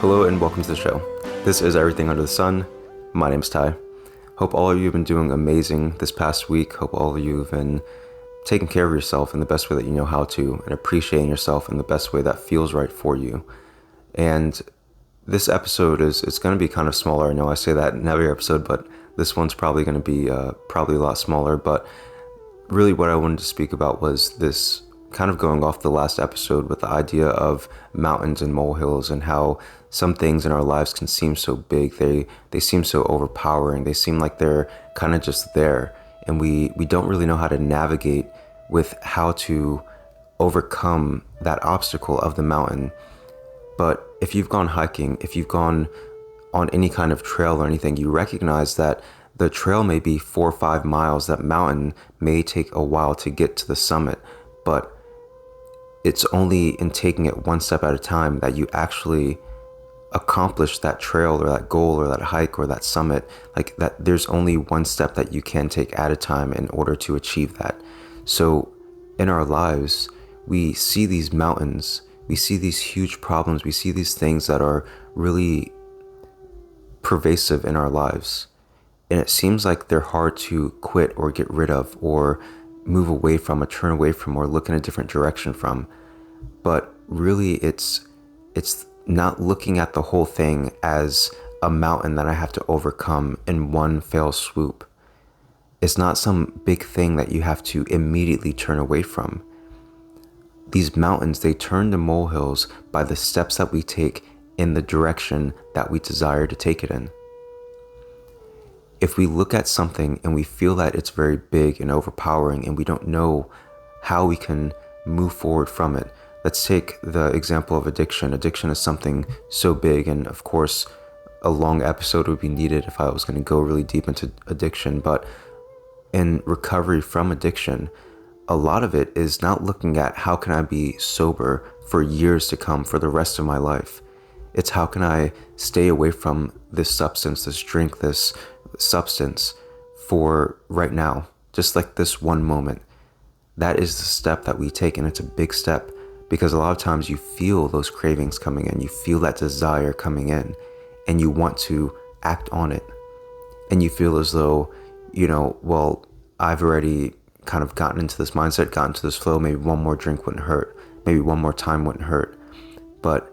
Hello and welcome to the show. This is Everything Under the Sun. My name's Ty. Hope all of you have been doing amazing this past week. Hope all of you have been taking care of yourself in the best way that you know how to and appreciating yourself in the best way that feels right for you. And this episode it's going to be kind of smaller. I know I say that in every episode, but this one's probably going to be probably a lot smaller. But really what I wanted to speak about was this kind of going off the last episode with the idea of mountains and molehills and how some things in our lives can seem so big. They seem so overpowering. They seem like they're kind of just there. And we don't really know how to navigate with how to overcome that obstacle of the mountain. But if you've gone hiking, if you've gone on any kind of trail or anything, you recognize that the trail may be 4 or 5 miles. That mountain may take a while to get to the summit, but it's only in taking it one step at a time that you actually accomplish that trail or that goal or that hike or that summit. Like that, there's only one step that you can take at a time in order to achieve that. So in our lives, we see these mountains, we see these huge problems, we see these things that are really pervasive in our lives. And it seems like they're hard to quit or get rid of or move away from or turn away from or look in a different direction from. But really it's not looking at the whole thing as a mountain that I have to overcome in one fell swoop. It's not some big thing that you have to immediately turn away from. These mountains, they turn to molehills by the steps that we take in the direction that we desire to take it in. If we look at something and we feel that it's very big and overpowering and we don't know how we can move forward from it, let's take the example of addiction. Addiction is something so big, and of course, a long episode would be needed if I was going to go really deep into addiction. But in recovery from addiction, a lot of it is not looking at how can I be sober for years to come, for the rest of my life. It's how can I stay away from this substance, this drink, this substance for right now, just like this one moment. That is the step that we take, and it's a big step because a lot of times you feel those cravings coming in, you feel that desire coming in, and you want to act on it. And you feel as though, well, I've already kind of gotten into this mindset, gotten to this flow, maybe one more drink wouldn't hurt, maybe one more time wouldn't hurt. But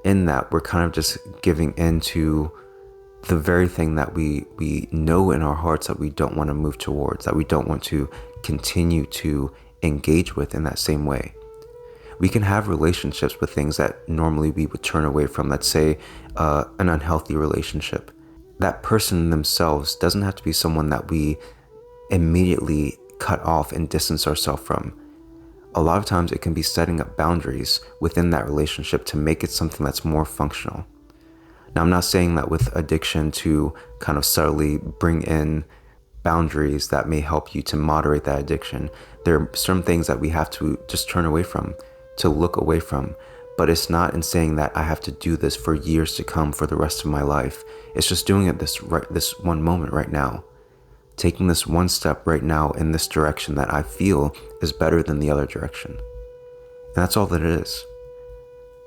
in that, we're kind of just giving in to the very thing that we know in our hearts that we don't want to move towards, that we don't want to continue to engage with in that same way. We can have relationships with things that normally we would turn away from. Let's say an unhealthy relationship. That person themselves doesn't have to be someone that we immediately cut off and distance ourselves from. A lot of times it can be setting up boundaries within that relationship to make it something that's more functional. Now, I'm not saying that with addiction to kind of subtly bring in boundaries that may help you to moderate that addiction. There are some things that we have to just turn away from, to look away from. But it's not in saying that I have to do this for years to come for the rest of my life. It's just doing it this one moment right now. Taking this one step right now in this direction that I feel is better than the other direction. And that's all that it is.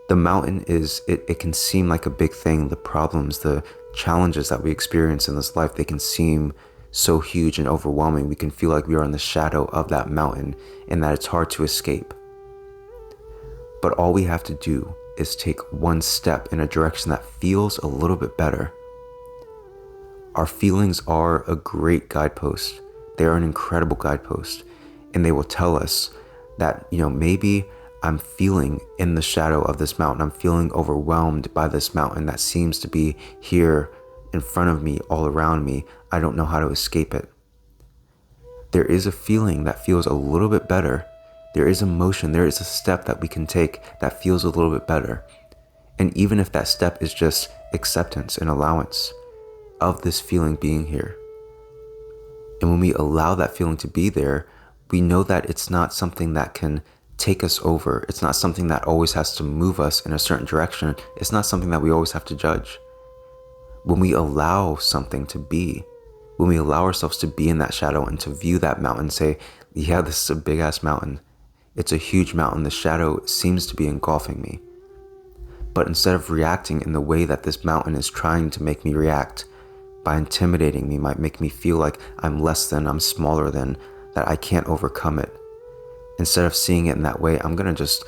The mountain is, it can seem like a big thing. The problems, the challenges that we experience in this life, they can seem so huge and overwhelming. We can feel like we are in the shadow of that mountain and that it's hard to escape. But all we have to do is take one step in a direction that feels a little bit better. Our feelings are a great guidepost. They are an incredible guidepost. And they will tell us that, maybe I'm feeling in the shadow of this mountain. I'm feeling overwhelmed by this mountain that seems to be here in front of me, all around me. I don't know how to escape it. There is a feeling that feels a little bit better. There is emotion. There is a step that we can take that feels a little bit better. And even if that step is just acceptance and allowance of this feeling being here. And when we allow that feeling to be there, we know that it's not something that can take us over. It's not something that always has to move us in a certain direction. It's not something that we always have to judge. When we allow something to be, when we allow ourselves to be in that shadow and to view that mountain, say, yeah, this is a big ass mountain. It's a huge mountain. The shadow seems to be engulfing me. But instead of reacting in the way that this mountain is trying to make me react, by intimidating me, might make me feel like I'm less than, I'm smaller than, that I can't overcome it. Instead of seeing it in that way, I'm gonna just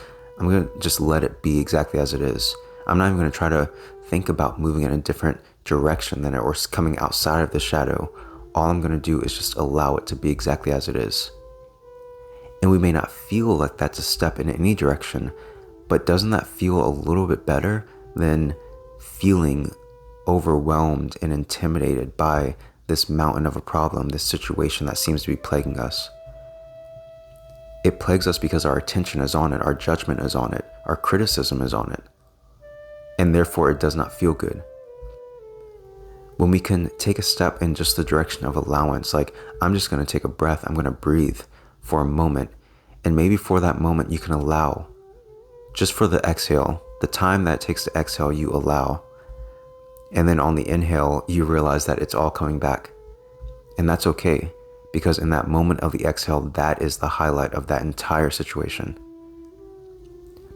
let it be exactly as it is. I'm not even gonna try to think about moving in a different direction than it or coming outside of the shadow. All I'm gonna do is just allow it to be exactly as it is. And we may not feel like that's a step in any direction, but doesn't that feel a little bit better than feeling overwhelmed and intimidated by this mountain of a problem, this situation that seems to be plaguing us? It plagues us because our attention is on it, our judgment is on it, our criticism is on it, and therefore it does not feel good. When we can take a step in just the direction of allowance, like I'm just going to take a breath, I'm going to breathe for a moment, and maybe for that moment you can allow, just for the exhale, the time that it takes to exhale, you allow, and then on the inhale you realize that it's all coming back, and that's okay, because in that moment of the exhale, that is the highlight of that entire situation.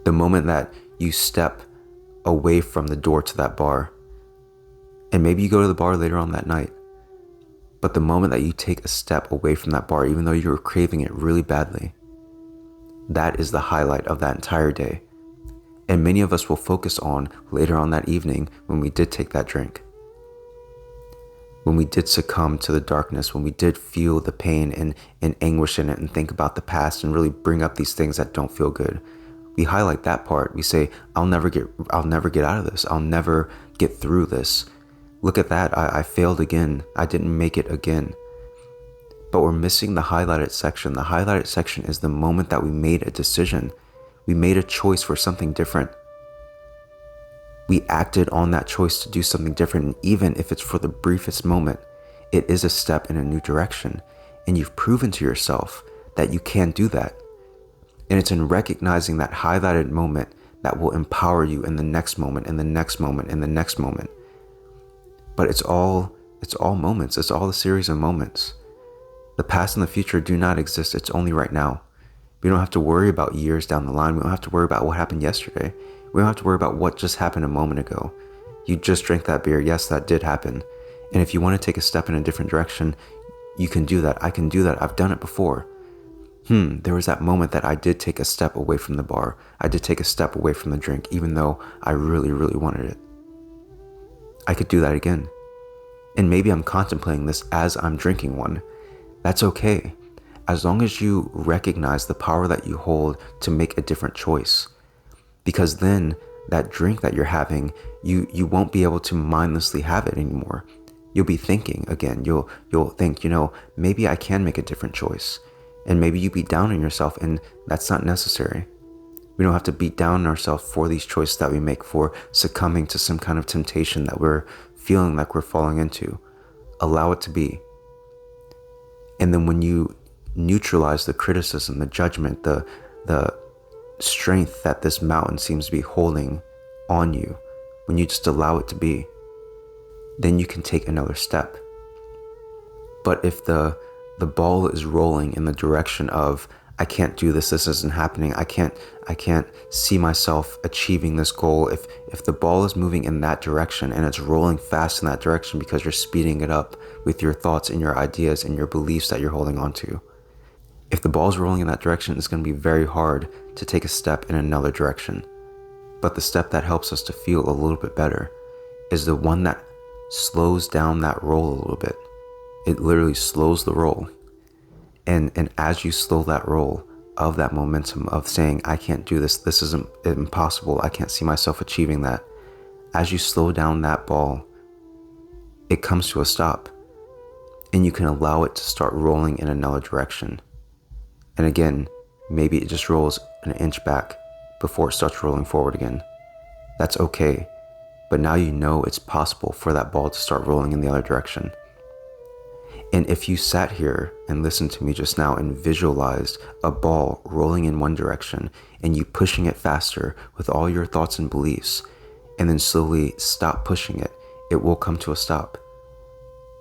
The moment that you step away from the door to that bar, and maybe you go to the bar later on that night, but the moment that you take a step away from that bar, even though you were craving it really badly, that is the highlight of that entire day. And many of us will focus on later on that evening when we did take that drink, when we did succumb to the darkness, when we did feel the pain and anguish in it and think about the past and really bring up these things that don't feel good. We highlight that part. We say, I'll never get out of this. I'll never get through this. Look at that. I failed again. I didn't make it again. But we're missing the highlighted section. The highlighted section is the moment that we made a decision. We made a choice for something different. We acted on that choice to do something different. And even if it's for the briefest moment, it is a step in a new direction. And you've proven to yourself that you can do that. And it's in recognizing that highlighted moment that will empower you in the next moment, in the next moment, in the next moment. But it's all moments. It's all a series of moments. The past and the future do not exist. It's only right now. We don't have to worry about years down the line. We don't have to worry about what happened yesterday. We don't have to worry about what just happened a moment ago. You just drank that beer. Yes, that did happen. And if you want to take a step in a different direction, you can do that. I can do that. I've done it before. There was that moment that I did take a step away from the bar. I did take a step away from the drink, even though I really, really wanted it. I could do that again. And maybe I'm contemplating this as I'm drinking one. That's okay. As long as you recognize the power that you hold to make a different choice. Because then that drink that you're having, you won't be able to mindlessly have it anymore. You'll be thinking again. You'll think, maybe I can make a different choice. And maybe you beat down on yourself, and that's not necessary. We don't have to beat down on ourselves for these choices that we make, for succumbing to some kind of temptation that we're feeling like we're falling into. Allow it to be. And then when you neutralize the criticism, the judgment, the strength that this mountain seems to be holding on you, when you just allow it to be, then you can take another step. But if the ball is rolling in the direction of, I can't do this isn't happening, I can't see myself achieving this goal, if the ball is moving in that direction and it's rolling fast in that direction because you're speeding it up with your thoughts and your ideas and your beliefs that you're holding on to, if the ball's rolling in that direction, it's going to be very hard to take a step in another direction. But the step that helps us to feel a little bit better is the one that slows down that roll a little bit. It literally slows the roll. And as you slow that roll of that momentum of saying, I can't do this, this is impossible, I can't see myself achieving that. As you slow down that ball, it comes to a stop. And you can allow it to start rolling in another direction. And again, maybe it just rolls an inch back before it starts rolling forward again. That's okay. But now you know it's possible for that ball to start rolling in the other direction. And if you sat here and listened to me just now and visualized a ball rolling in one direction and you pushing it faster with all your thoughts and beliefs, and then slowly stop pushing it, it will come to a stop.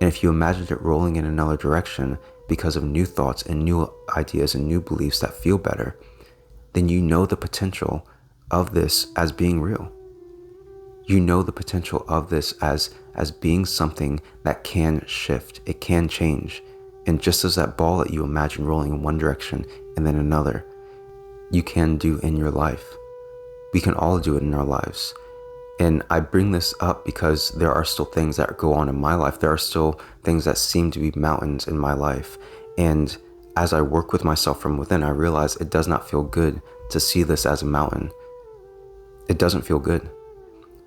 And if you imagined it rolling in another direction because of new thoughts and new ideas and new beliefs that feel better, then you know the potential of this as being real. You know the potential of this as being something that can shift, it can change. And just as that ball that you imagine rolling in one direction and then another, you can do in your life. We can all do it in our lives. And I bring this up because there are still things that go on in my life. There are still things that seem to be mountains in my life. And as I work with myself from within, I realize it does not feel good to see this as a mountain. It doesn't feel good.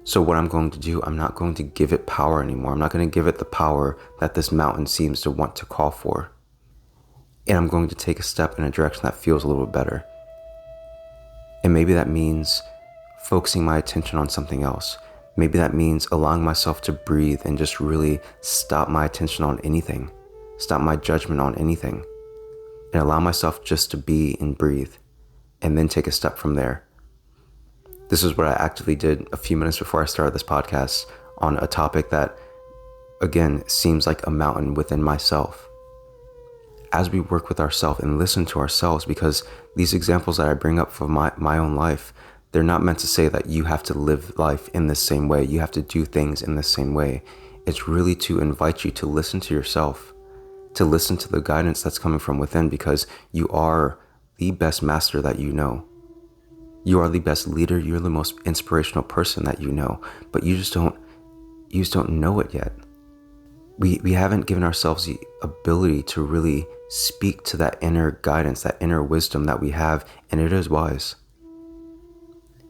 So what I'm going to do, I'm not going to give it power anymore. I'm not going to give it the power that this mountain seems to want to call for. And I'm going to take a step in a direction that feels a little bit better. And maybe that means focusing my attention on something else. Maybe that means allowing myself to breathe and just really stop my attention on anything, stop my judgment on anything, and allow myself just to be and breathe, and then take a step from there. This is what I actively did a few minutes before I started this podcast on a topic that, again, seems like a mountain within myself. As we work with ourselves and listen to ourselves, because these examples that I bring up from my own life, they're not meant to say that you have to live life in the same way. You have to do things in the same way. It's really to invite you to listen to yourself, to listen to the guidance that's coming from within, because you are the best master that you know. You are the best leader. You're the most inspirational person that you know, but you just don't know it yet. We haven't given ourselves the ability to really speak to that inner guidance, that inner wisdom that we have, and it is wise.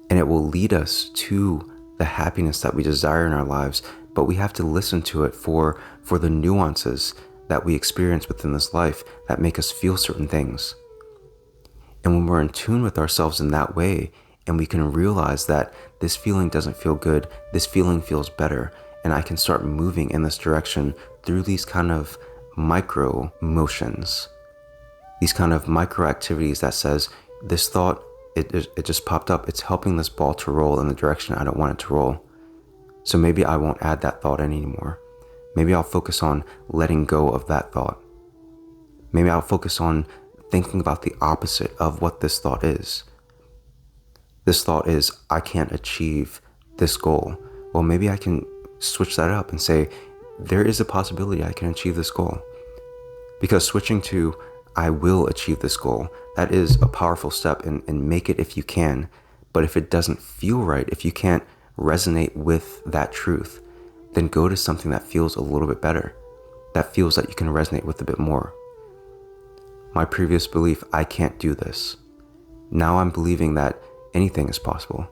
And it will lead us to the happiness that we desire in our lives, but we have to listen to it for the nuances that we experience within this life that make us feel certain things. And when we're in tune with ourselves in that way, and we can realize that this feeling doesn't feel good, this feeling feels better, and I can start moving in this direction through these kind of micro motions, these kind of micro activities that says, this thought, it just popped up, it's helping this ball to roll in the direction I don't want it to roll. So maybe I won't add that thought anymore. Maybe I'll focus on letting go of that thought. Maybe I'll focus on thinking about the opposite of what this thought is. This thought is, I can't achieve this goal. Well, maybe I can switch that up and say, there is a possibility I can achieve this goal. Because switching to, I will achieve this goal, that is a powerful step, and make it if you can. But if it doesn't feel right, if you can't resonate with that truth, then go to something that feels a little bit better, that feels that you can resonate with a bit more. My previous belief, I can't do this. Now I'm believing that anything is possible.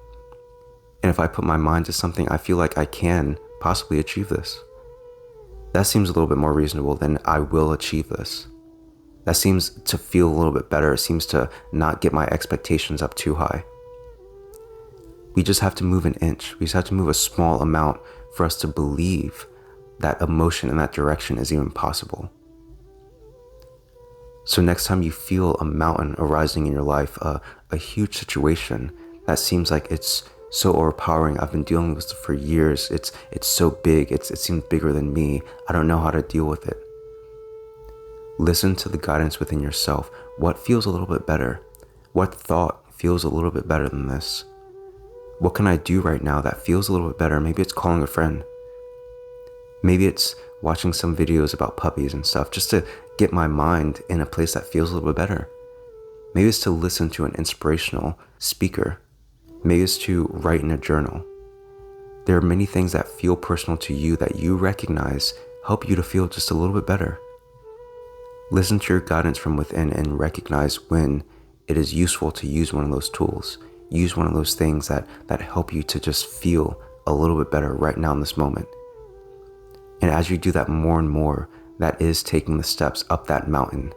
And if I put my mind to something, I feel like I can possibly achieve this. That seems a little bit more reasonable than I will achieve this. That seems to feel a little bit better. It seems to not get my expectations up too high. We just have to move an inch. We just have to move a small amount for us to believe that emotion in that direction is even possible. So next time you feel a mountain arising in your life, a huge situation that seems like it's so overpowering, I've been dealing with this for years, it's so big, it seems bigger than me, I don't know how to deal with it. Listen to the guidance within yourself. What feels a little bit better? What thought feels a little bit better than this? What can I do right now that feels a little bit better? Maybe it's calling a friend. Maybe it's watching some videos about puppies and stuff, just to get my mind in a place that feels a little bit better. Maybe it's to listen to an inspirational speaker. Maybe it's to write in a journal. There are many things that feel personal to you that you recognize help you to feel just a little bit better. Listen to your guidance from within and recognize when it is useful to use one of those tools. Use one of those things that help you to just feel a little bit better right now in this moment. And as you do that more and more, that is taking the steps up that mountain.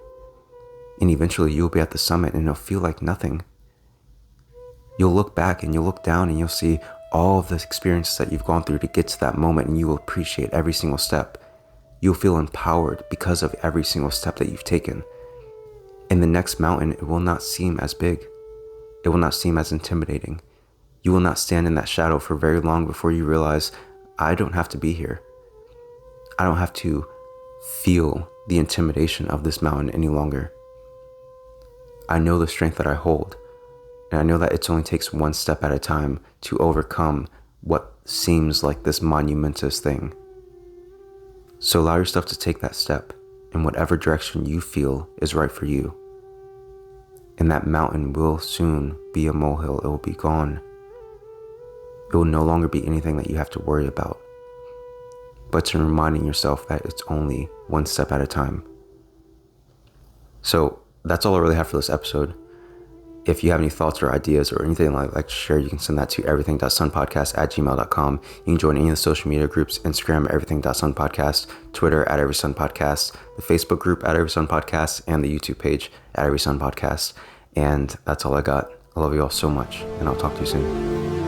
And eventually you'll be at the summit and it'll feel like nothing. You'll look back and you'll look down and you'll see all of the experiences that you've gone through to get to that moment, and you will appreciate every single step. You'll feel empowered because of every single step that you've taken. In the next mountain, it will not seem as big. It will not seem as intimidating. You will not stand in that shadow for very long before you realize, I don't have to be here. I don't have to feel the intimidation of this mountain any longer. I know the strength that I hold, and I know that it only takes one step at a time to overcome what seems like this monumentous thing. So allow yourself to take that step in whatever direction you feel is right for you. And that mountain will soon be a molehill. It will be gone. It will no longer be anything that you have to worry about. But to reminding yourself that it's only one step at a time. So that's all I really have for this episode. If you have any thoughts or ideas or anything I'd like to share, you can send that to everything.sunpodcast@gmail.com. You can join any of the social media groups: Instagram, everything.sunpodcast, Twitter, @everysunpodcast, the Facebook group, @everysunpodcast, and the YouTube page, @everysunpodcast. And that's all I got. I love you all so much, and I'll talk to you soon.